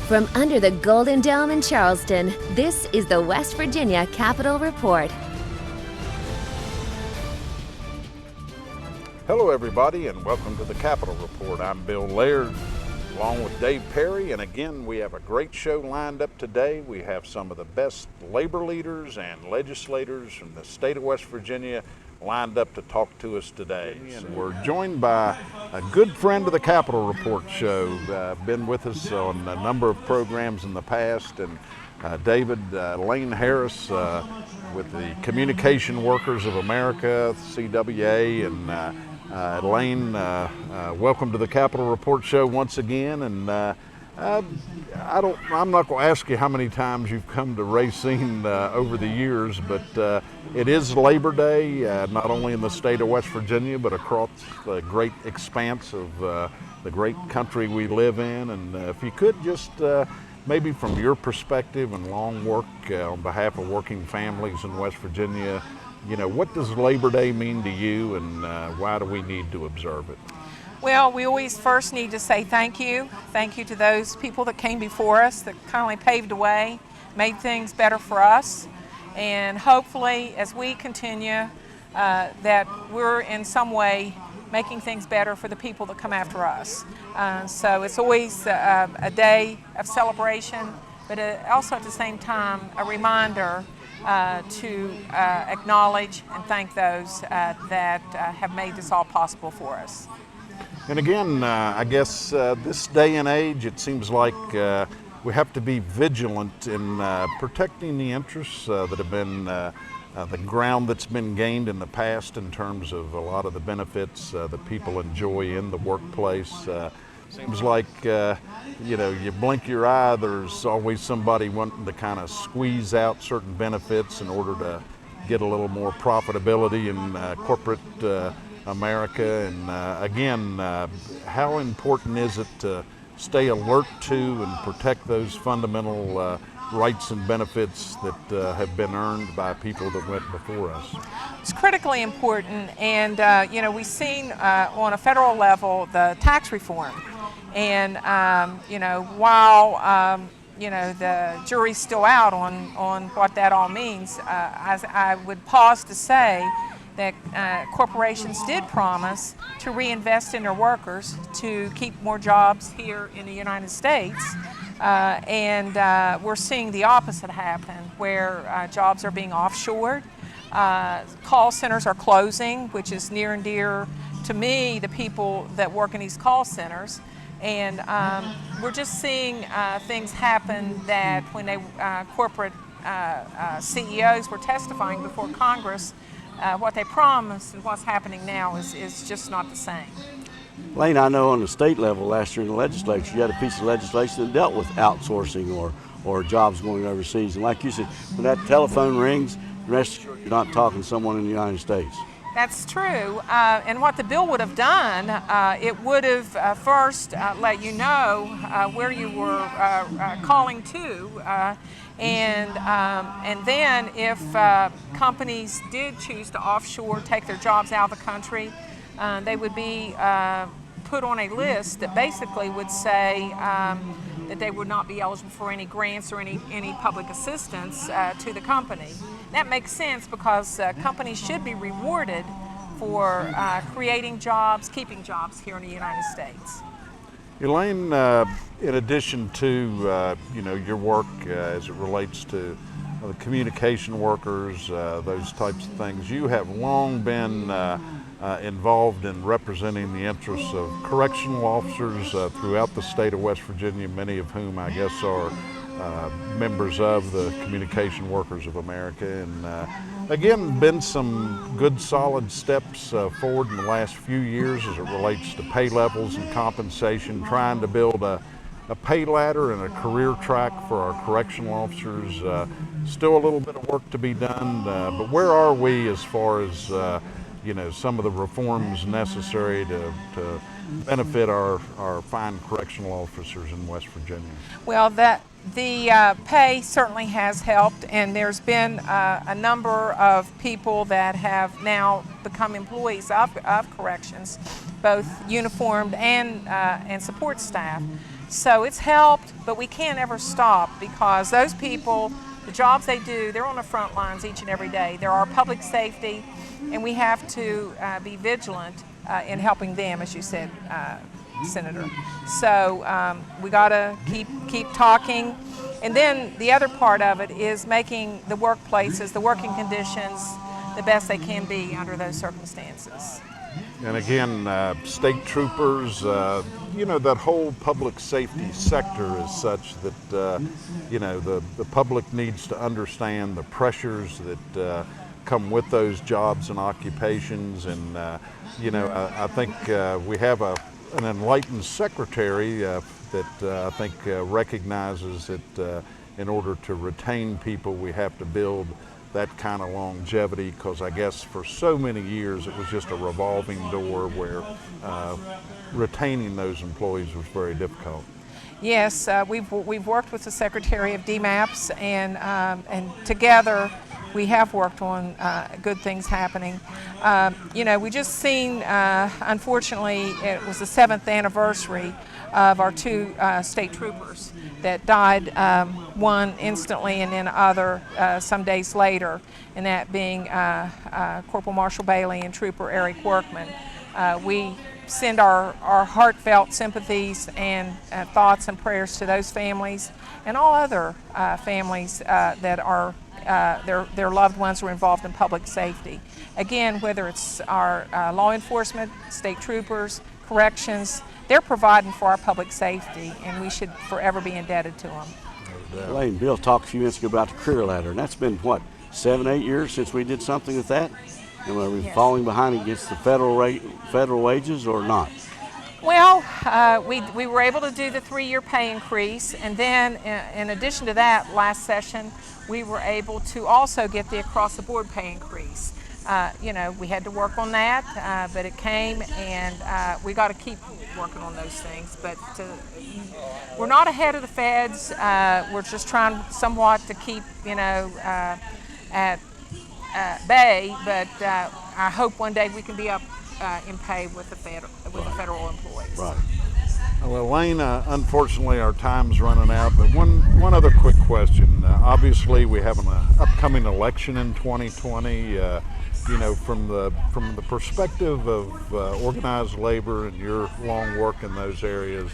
From under the Golden Dome in Charleston, this is the West Virginia Capitol Report. Hello everybody and welcome to the Capitol Report. I'm Bill Laird along with Dave Perry, and again we have a great show lined up today. We have some of the best labor leaders and legislators from the state of West Virginia lined up to talk to us today. And we're joined by a good friend of the Capitol Report show, been with us on a number of programs in the past, and Elaine Harris with the Communication Workers of America, CWA, and Elaine, welcome to the Capitol Report show once again. And I'm not going to ask you how many times you've come to Racine over the years, but it is Labor Day, not only in the state of West Virginia, but across the great expanse of the great country we live in. And if you could just maybe from your perspective and long work on behalf of working families in West Virginia, you know, what does Labor Day mean to you, and why do we need to observe it? Well, we always first need to say thank you. Thank you to those people that came before us, that kindly paved the way, made things better for us. And hopefully, as we continue, that we're in some way making things better for the people that come after us. So it's always a day of celebration, but also at the same time a reminder to acknowledge and thank those that have made this all possible for us. And again, I guess this day and age, it seems like we have to be vigilant in protecting the interests that have been the ground that's been gained in the past in terms of a lot of the benefits that people enjoy in the workplace. Seems like, you know, you blink your eye, there's always somebody wanting to kind of squeeze out certain benefits in order to get a little more profitability in corporate America. And again, how important is it to stay alert to and protect those fundamental rights and benefits that have been earned by people that went before us? It's critically important, and you know, we've seen on a federal level the tax reform. And you know, while you know, the jury's still out on what that all means, I would pause to say that corporations did promise to reinvest in their workers to keep more jobs here in the United States. And we're seeing the opposite happen, where jobs are being offshored. Call centers are closing, which is near and dear to me, the people that work in these call centers. And we're just seeing things happen that when they corporate CEOs were testifying before Congress, what they promised and what's happening now is just not the same. Elaine, I know on the state level last year in the legislature, you had a piece of legislation that dealt with outsourcing or jobs going overseas. And like you said, when that telephone rings, rest assured you're not talking to someone in the United States. That's true, and what the bill would have done, it would have first let you know where you were calling to, and then if companies did choose to offshore, take their jobs out of the country, they would be put on a list that basically would say that they would not be eligible for any grants or any public assistance to the company. That makes sense because companies should be rewarded for creating jobs, keeping jobs here in the United States. Elaine, in addition to you know, your work as it relates to the communication workers, those types of things, you have long been involved in representing the interests of correctional officers throughout the state of West Virginia, many of whom I guess are members of the Communication Workers of America. And again, been some good solid steps forward in the last few years as it relates to pay levels and compensation, trying to build a pay ladder and a career track for our correctional officers. Still a little bit of work to be done, but where are we as far as you know, some of the reforms necessary to benefit our fine correctional officers in West Virginia? Well, the pay certainly has helped, and there's been a number of people that have now become employees of corrections, both uniformed and support staff. So it's helped, but we can't ever stop, because those people, the jobs they do, they're on the front lines each and every day. They're our public safety, and we have to be vigilant in helping them, as you said, Senator. So we got to keep talking. And then the other part of it is making the workplaces, the working conditions, the best they can be under those circumstances. And again, state troopers, you know, that whole public safety sector is such that, you know, the public needs to understand the pressures that come with those jobs and occupations. And, you know, I think we have an enlightened secretary that I think recognizes that in order to retain people, we have to build that kind of longevity, because I guess for so many years it was just a revolving door where retaining those employees was very difficult. Yes, we've worked with the Secretary of DMAPS, and together we have worked on good things happening. You know, we just seen, unfortunately, it was the 7th anniversary of our 2 state troopers that died, one instantly and then other some days later, and that being Corporal Marshall Bailey and Trooper Eric Workman. We send our heartfelt sympathies and thoughts and prayers to those families and all other families that are their loved ones were involved in public safety. Again, whether it's our law enforcement, state troopers, corrections, they're providing for our public safety, and we should forever be indebted to them. Elaine, Bill talked a few minutes ago about the career ladder, and that's been, what, 7, 8 years since we did something with that? And are we falling behind against the federal wages or not? Well, we were able to do the 3-year pay increase, and then in addition to that, last session, we were able to also get the across-the-board pay increase. You know, we had to work on that, but it came, and we got to keep working on those things. But we're not ahead of the feds. We're just trying somewhat to keep, you know, at bay. But I hope one day we can be up in pay with the federal employees. Right. Well, Elaine, unfortunately our time's running out, but one other quick question. Obviously we have an upcoming election in 2020. You know, from the perspective of organized labor and your long work in those areas,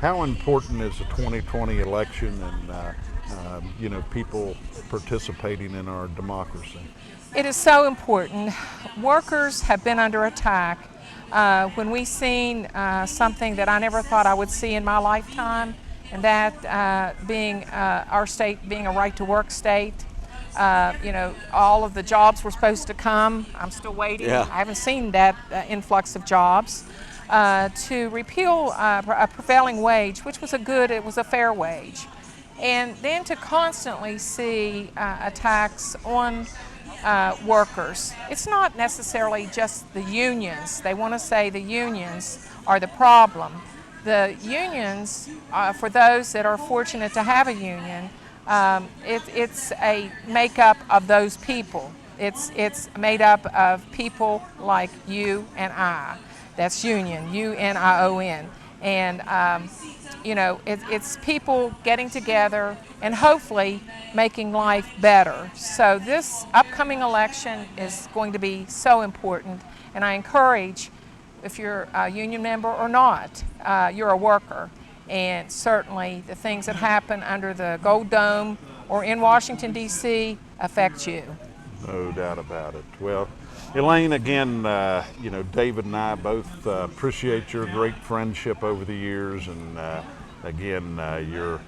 how important is the 2020 election and you know, people participating in our democracy? It is so important. Workers have been under attack. When we seen something that I never thought I would see in my lifetime, and that being our state being a right-to-work state. You know, all of the jobs were supposed to come. I'm still waiting. Yeah. I haven't seen that influx of jobs. To repeal a prevailing wage, which was it was a fair wage. And then to constantly see attacks on workers. It's not necessarily just the unions. They want to say the unions are the problem. The unions, for those that are fortunate to have a union, it's a makeup of those people. It's made up of people like you and I. That's union, U-N-I-O-N. And you know, it's people getting together and hopefully making life better. So this upcoming election is going to be so important, and I encourage, if you're a union member or not, you're a worker. And certainly the things that happen under the Gold Dome or in Washington, D.C. affect you. No doubt about it. Well, Elaine, again, you know, David and I both appreciate your great friendship over the years, and again, your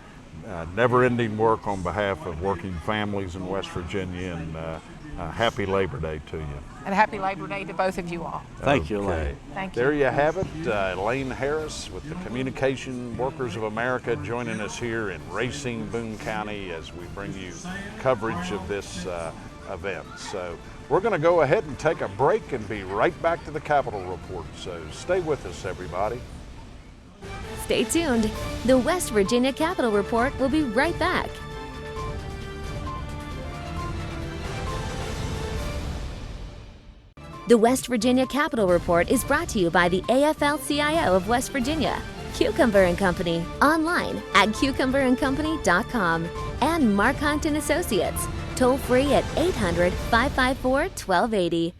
never-ending work on behalf of working families in West Virginia, and happy Labor Day to you. And happy Labor Day to both of you all. Thank you, Elaine. Thank you. There you have it, Elaine Harris with the Communication Workers of America joining us here in Racine, Boone County as we bring you coverage of this event. So we're going to go ahead and take a break and be right back to the Capitol Report. So stay with us, everybody. Stay tuned. The West Virginia Capitol Report will be right back. The West Virginia Capitol Report is brought to you by the AFL-CIO of West Virginia. Cucumber and Company, online at cucumberandcompany.com, and Mark Hunt and Associates, toll free at 800-554-1280.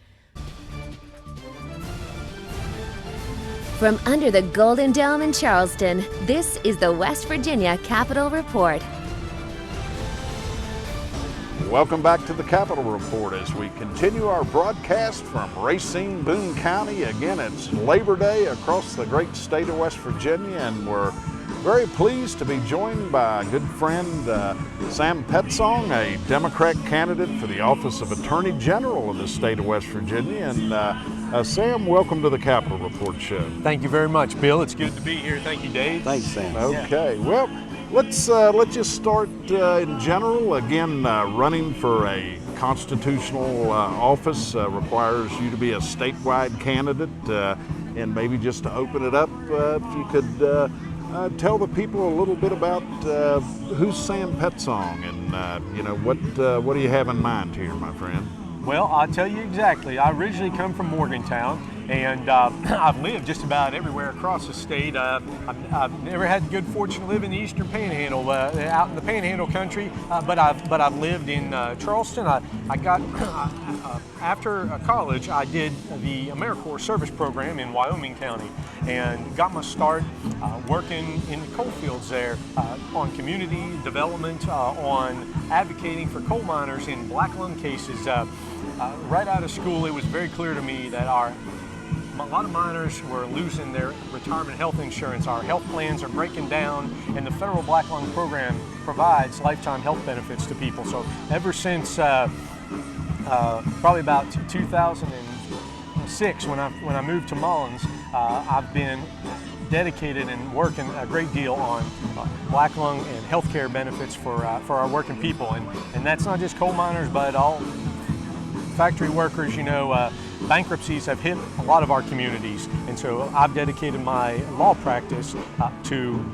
From under the Golden Dome in Charleston, this is the West Virginia Capitol Report. Welcome back to the Capitol Report as we continue our broadcast from Racine, Boone County. Again, it's Labor Day across the great state of West Virginia, and we're very pleased to be joined by a good friend, Sam Petsonk, a Democrat candidate for the office of Attorney General of the state of West Virginia. And Sam, welcome to the Capitol Report show. Thank you very much, Bill. It's good to be here. Thank you, Dave. Thanks, Sam. Okay, well, let's just start in general. Again, running for a constitutional office requires you to be a statewide candidate, and maybe just to open it up, if you could tell the people a little bit about who's Sam Petsonk, and what do you have in mind here, my friend? Well, I'll tell you exactly. I originally come from Morgantown, and I've lived just about everywhere across the state. I've never had the good fortune to live in the Eastern Panhandle, out in the Panhandle country, but I've lived in Charleston. I got after college, I did the AmeriCorps service program in Wyoming County, and got my start working in the coal fields there, on community development, on advocating for coal miners in black lung cases. Right out of school, it was very clear to me that a lot of miners were losing their retirement health insurance. Our health plans are breaking down, and the federal black lung program provides lifetime health benefits to people. So ever since probably about 2006, when I moved to Mullins, I've been dedicated and working a great deal on black lung and healthcare benefits for our working people, and that's not just coal miners, but all factory workers. Bankruptcies have hit a lot of our communities, and so I've dedicated my law practice to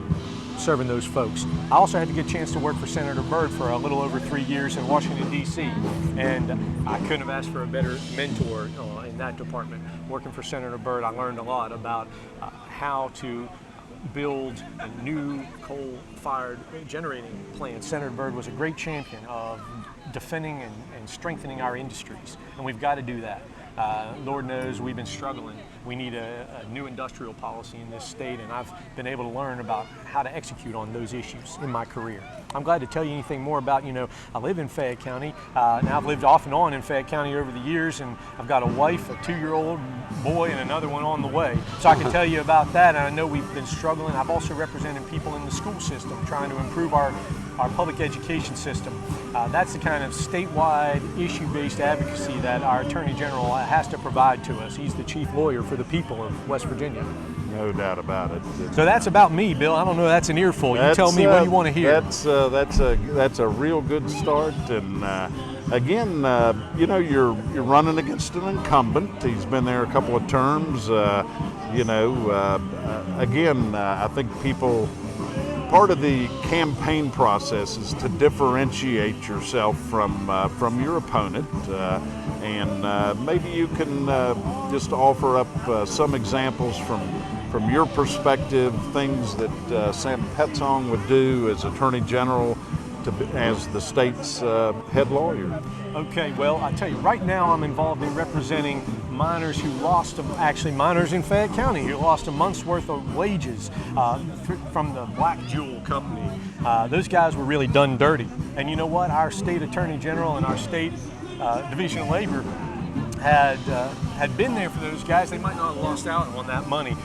serving those folks. I also had to get a chance to work for Senator Byrd for a little over 3 years in Washington, D.C., and I couldn't have asked for a better mentor in that department. Working for Senator Byrd, I learned a lot about how to build a new coal-fired generating plant. Senator Byrd was a great champion of defending and strengthening our industries, and we've got to do that. Lord knows we've been struggling. We need a new industrial policy in this state, and I've been able to learn about how to execute on those issues in my career. I'm glad to tell you anything more about, I live in Fayette County. Now I've lived off and on in Fayette County over the years, and I've got a wife, a 2-year-old boy, and another one on the way. So I can tell you about that, and I know we've been struggling. I've also represented people in the school system trying to improve our public education system. That's the kind of statewide issue-based advocacy that our Attorney General has to provide to us. He's the chief lawyer for the people of West Virginia. No doubt about it. So that's about me, Bill. I don't know, that's an earful. You tell me what you want to hear. That's a real good start, and again, you're running against an incumbent. He's been there a couple of terms. Again, I think part of the campaign process is to differentiate yourself from your opponent, and maybe you can just offer up some examples from your perspective, things that Sam Petsonk would do as Attorney General, as the state's head lawyer. Okay, well, I tell you, right now I'm involved in representing miners who miners in Fayette County who lost a month's worth of wages from the Black Jewel Company. Those guys were really done dirty. And you know what? Our state Attorney General and our state Division of Labor had been there for those guys. They might not have lost out on that money.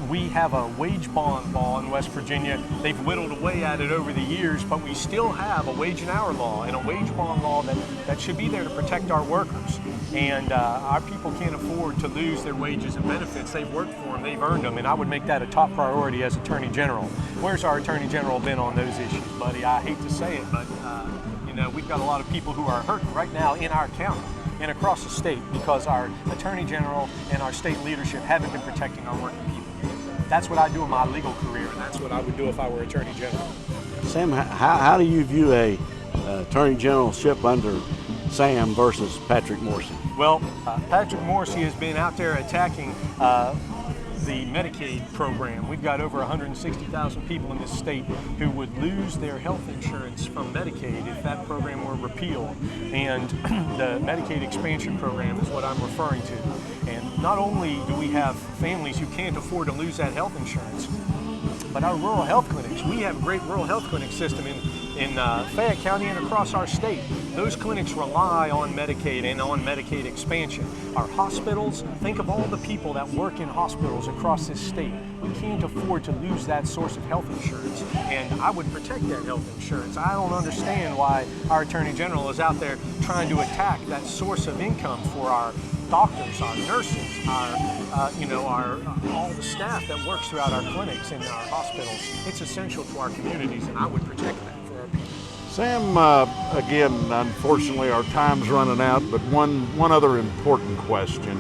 We have a wage bond law in West Virginia. They've whittled away at it over the years, but we still have a wage and hour law and a wage bond law that should be there to protect our workers. And our people can't afford to lose their wages and benefits. They've worked for them, they've earned them, and I would make that a top priority as Attorney General. Where's our Attorney General been on those issues, buddy? I hate to say it, but we've got a lot of people who are hurting right now in our county and across the state because our Attorney General and our state leadership haven't been protecting our working people. That's what I do in my legal career, and that's what I would do if I were Attorney General. Sam, how do you view a Attorney Generalship under Sam versus Patrick Morrisey? Well, Patrick Morrisey has been out there attacking the Medicaid program. We've got over 160,000 people in this state who would lose their health insurance from Medicaid if that program were repealed. And the Medicaid expansion program is what I'm referring to. And not only do we have families who can't afford to lose that health insurance, but our rural health clinics, we have a great rural health clinic system in Fayette County and across our state. Those clinics rely on Medicaid and on Medicaid expansion. Our hospitals, think of all the people that work in hospitals across this state. We can't afford to lose that source of health insurance, and I would protect that health insurance. I don't understand why our Attorney General is out there trying to attack that source of income for our doctors, our nurses, all the staff that works throughout our clinics and our hospitals. It's essential to our communities, and I would protect that for our people. Sam, again, unfortunately our time's running out, but one other important question.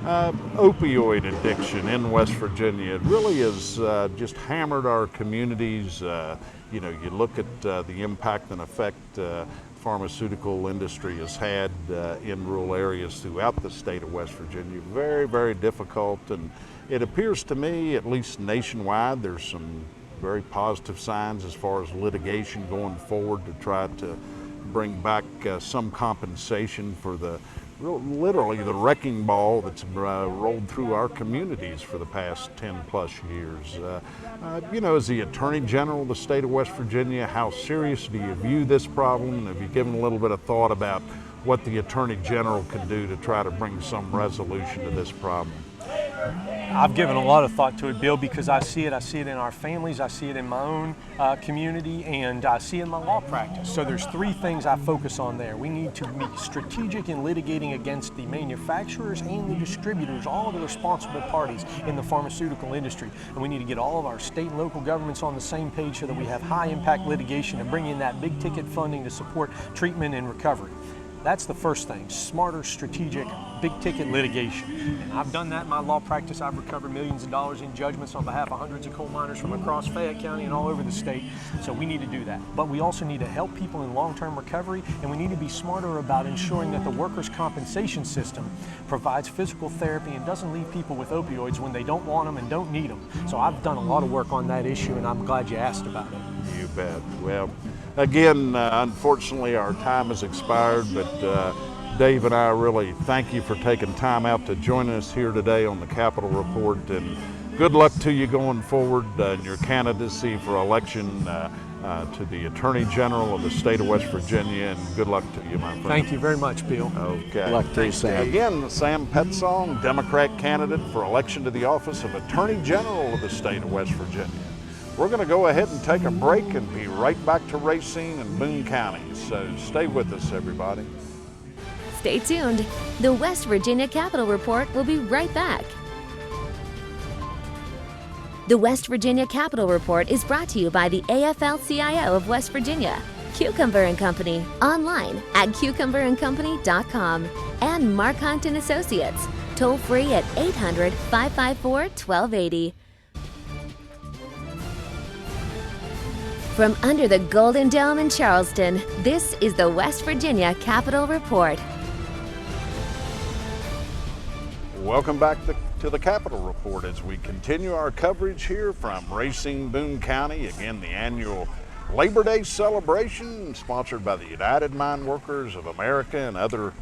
Opioid addiction in West Virginia, it really has just hammered our communities. You look at the impact and effect pharmaceutical industry has had in rural areas throughout the state of West Virginia. Very, very difficult, and it appears to me, at least nationwide, there's some very positive signs as far as litigation going forward to try to bring back some compensation for literally the wrecking ball that's rolled through our communities for the past 10 plus years. As the Attorney General of the state of West Virginia, how serious do you view this problem? And have you given a little bit of thought about what the Attorney General can do to try to bring some resolution to this problem? I've given a lot of thought to it, Bill, because I see it in our families, I see it in my own community, and I see it in my law practice. So there's three things I focus on there. We need to be strategic in litigating against the manufacturers and the distributors, all of the responsible parties in the pharmaceutical industry. And we need to get all of our state and local governments on the same page so that we have high impact litigation and bring in that big ticket funding to support treatment and recovery. That's the first thing, smarter, strategic, big-ticket litigation. And I've done that in my law practice. I've recovered millions of dollars in judgments on behalf of hundreds of coal miners from across Fayette County and all over the state. So we need to do that. But we also need to help people in long-term recovery, and we need to be smarter about ensuring that the workers' compensation system provides physical therapy and doesn't leave people with opioids when they don't want them and don't need them. So I've done a lot of work on that issue, and I'm glad you asked about it. You bet. Well, again, unfortunately, our time has expired, but Dave and I really thank you for taking time out to join us here today on the Capitol Report, and good luck to you going forward in your candidacy for election to the Attorney General of the state of West Virginia, and good luck to you, my friend. Thank you very much, Bill. Okay. Good luck to you, Sam. Again, Sam Petsonk, Democrat candidate for election to the office of Attorney General of the state of West Virginia. We're going to go ahead and take a break and be right back to Racine and Boone County. So stay with us, everybody. Stay tuned. The West Virginia Capitol Report will be right back. The West Virginia Capitol Report is brought to you by the AFL-CIO of West Virginia, Cucumber and Company, online at cucumberandcompany.com, and Mark Hunt and Associates, toll free at 800-554-1280. From under the Golden Dome in Charleston, this is the West Virginia Capitol Report. Welcome back to the Capitol Report as we continue our coverage here from Racine, Boone County. Again, the annual Labor Day celebration sponsored by the United Mine Workers of America and other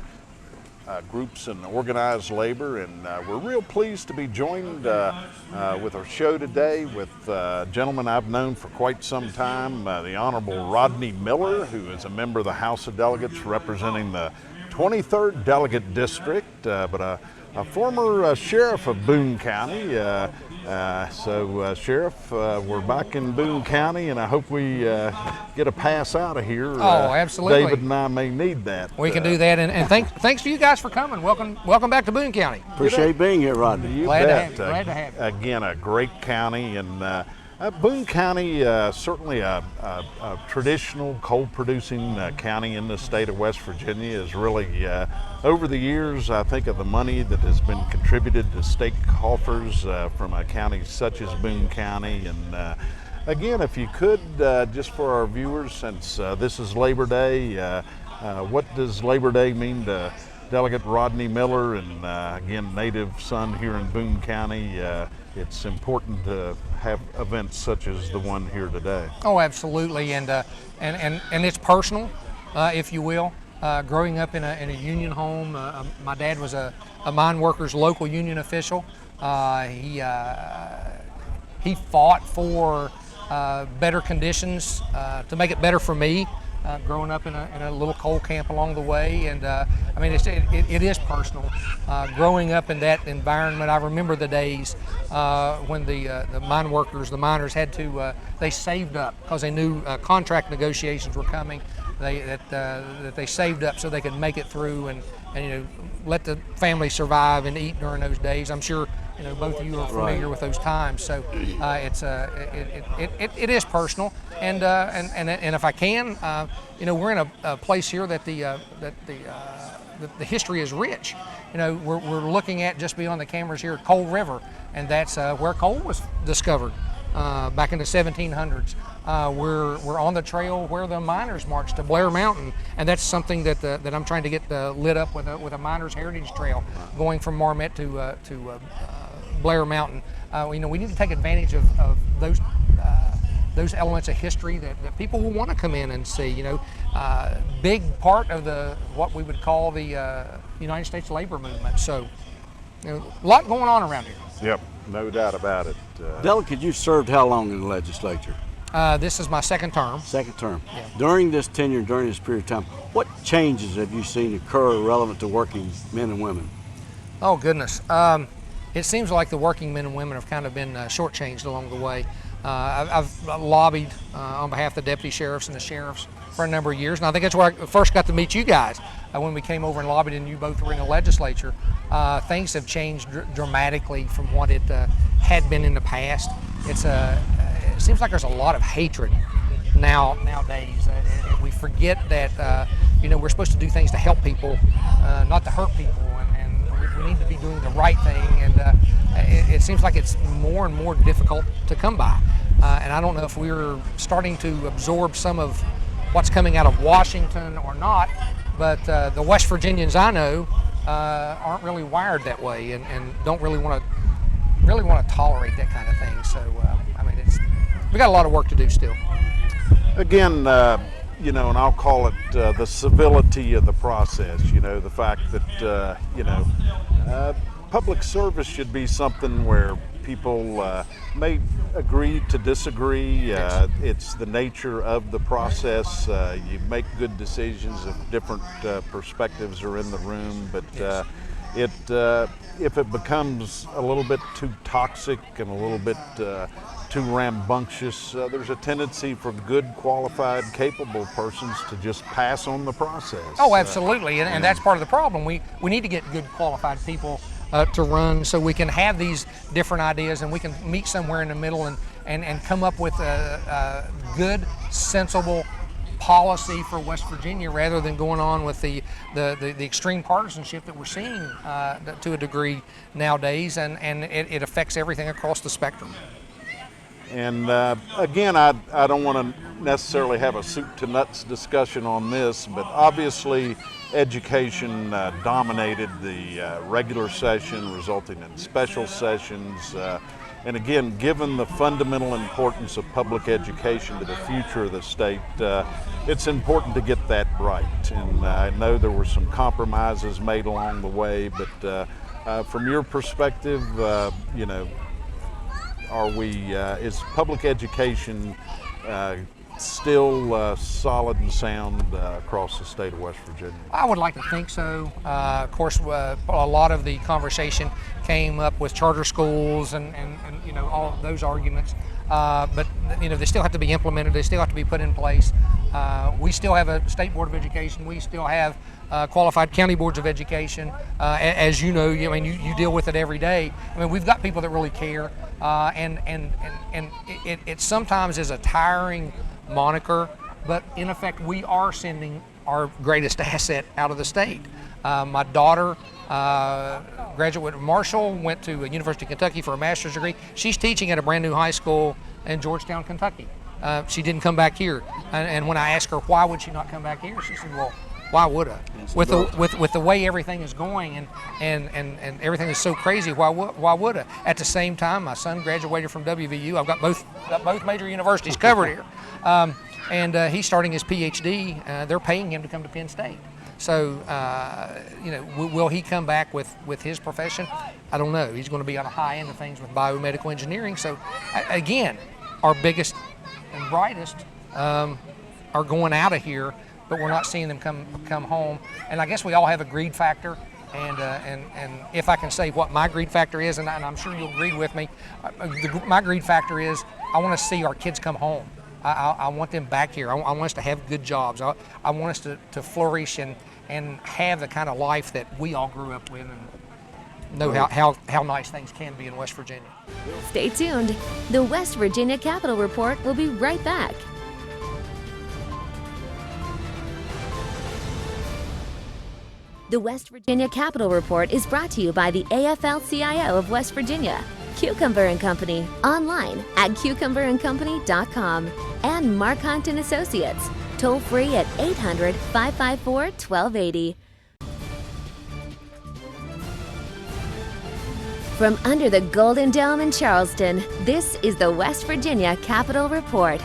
groups in organized labor, and we're real pleased to be joined with our show today with a gentleman I've known for quite some time, the Honorable Rodney Miller, who is a member of the House of Delegates representing the 23rd Delegate District, but a former sheriff of Boone County. Sheriff, we're back in Boone County, and I hope we get a pass out of here. Oh, absolutely. David and I may need that. We can do that, and thanks to you guys for coming. Welcome back to Boone County. Appreciate being here, Rodney. Glad to have you. Glad to have you. Again, a great county, and Boone County, certainly a traditional coal-producing county in the state of West Virginia, is really, over the years, I think of the money that has been contributed to state coffers from a county such as Boone County. And again, if you could, just for our viewers, since this is Labor Day, what does Labor Day mean to Delegate Rodney Miller, and again, native son here in Boone County, it's important to have events such as the one here today. Oh, absolutely, and it's personal, if you will. Growing up in a union home, my dad was a mine workers local union official. He fought for better conditions to make it better for me. Growing up in a little coal camp along the way, and I mean, it is personal. Growing up in that environment, I remember the days when the mine workers, the miners, had to they saved up because they knew contract negotiations were coming. That they saved up so they could make it through and let the family survive and eat during those days. I'm sure both of you are familiar with those times. So it is personal, and if I can, we're in a place here that the history is rich. We're looking at just beyond the cameras here, Coal River, and that's where coal was discovered back in the 1700s. We're on the trail where the miners marched to Blair Mountain, and that's something that I'm trying to get lit up with a miners' heritage trail going from Marmet to Blair Mountain. We need to take advantage of those elements of history that people will want to come in and see. Big part of what we would call the United States labor movement. So, a lot going on around here. Yep, no doubt about it. Delegate, you've served how long in the legislature? This is my second term. Second term. Yeah. During this tenure, during this period of time, what changes have you seen occur relevant to working men and women? Oh, goodness. It seems like the working men and women have kind of been shortchanged along the way. I've lobbied on behalf of the deputy sheriffs and the sheriffs for a number of years, and I think that's where I first got to meet you guys when we came over and lobbied and you both were in the legislature. Things have changed dramatically from what it had been in the past. It seems like there's a lot of hatred nowadays. We forget that we're supposed to do things to help people, not to hurt people, and we need to be doing the right thing. And it seems like it's more and more difficult to come by. And I don't know if we're starting to absorb some of what's coming out of Washington or not, but the West Virginians I know aren't really wired that way and don't really want to tolerate that kind of thing. So I mean, we got a lot of work to do still. Again, and I'll call it the civility of the process. The fact that public service should be something where people may agree to disagree. It's the nature of the process. You make good decisions if different perspectives are in the room, but if it becomes a little bit too toxic and a little bit too rambunctious, there's a tendency for good, qualified, capable persons to just pass on the process. Oh, absolutely, and that's part of the problem. We need to get good, qualified people to run so we can have these different ideas and we can meet somewhere in the middle and come up with a good, sensible policy for West Virginia rather than going on with the extreme partisanship that we're seeing to a degree nowadays, and it affects everything across the spectrum. And again, I don't want to necessarily have a soup to nuts discussion on this, but obviously education dominated the regular session, resulting in special sessions. And again, given the fundamental importance of public education to the future of the state, it's important to get that right. And I know there were some compromises made along the way, but from your perspective, is public education still solid and sound across the state of West Virginia? I would like to think so. Of course, a lot of the conversation came up with charter schools and all of those arguments. But they still have to be implemented. They still have to be put in place. We still have a state board of education. We still have qualified county boards of education. As you know, you deal with it every day. We've got people that really care, and it sometimes is a tiring moniker, but in effect, we are sending our greatest asset out of the state. My daughter, graduate of Marshall, went to University of Kentucky for a master's degree. She's teaching at a brand new high school in Georgetown, Kentucky. She didn't come back here. And when I asked her why would she not come back here, she said, well, Why would I? With the way everything is going and everything is so crazy, why would I? At the same time, my son graduated from WVU. I've got both major universities covered here, and he's starting his PhD. They're paying him to come to Penn State. So, will he come back with his profession? I don't know. He's going to be on the high end of things with biomedical engineering. So, again, our biggest and brightest are going out of here, but we're not seeing them come home. And I guess we all have a greed factor. And if I can say what my greed factor is, and I'm sure you'll agree with me, my greed factor is I want to see our kids come home. I want them back here. I want us to have good jobs. I want us to flourish and have the kind of life that we all grew up with and know how nice things can be in West Virginia. Stay tuned. The West Virginia Capitol Report will be right back. The West Virginia Capitol Report is brought to you by the AFL-CIO of West Virginia, Cucumber & Company, online at cucumberandcompany.com, and Mark Hunt & Associates, toll free at 800-554-1280. From under the Golden Dome in Charleston, this is the West Virginia Capitol Report.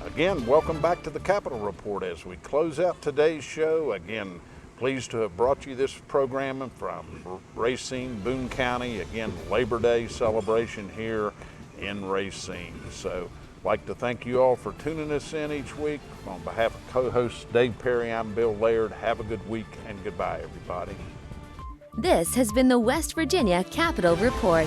Again, welcome back to the Capitol Report as we close out today's show. Again, pleased to have brought you this programming from Racine, Boone County. Again, Labor Day celebration here in Racine. So, I'd like to thank you all for tuning us in each week. On behalf of co-host Dave Perry, I'm Bill Laird. Have a good week and goodbye, everybody. This has been the West Virginia Capitol Report.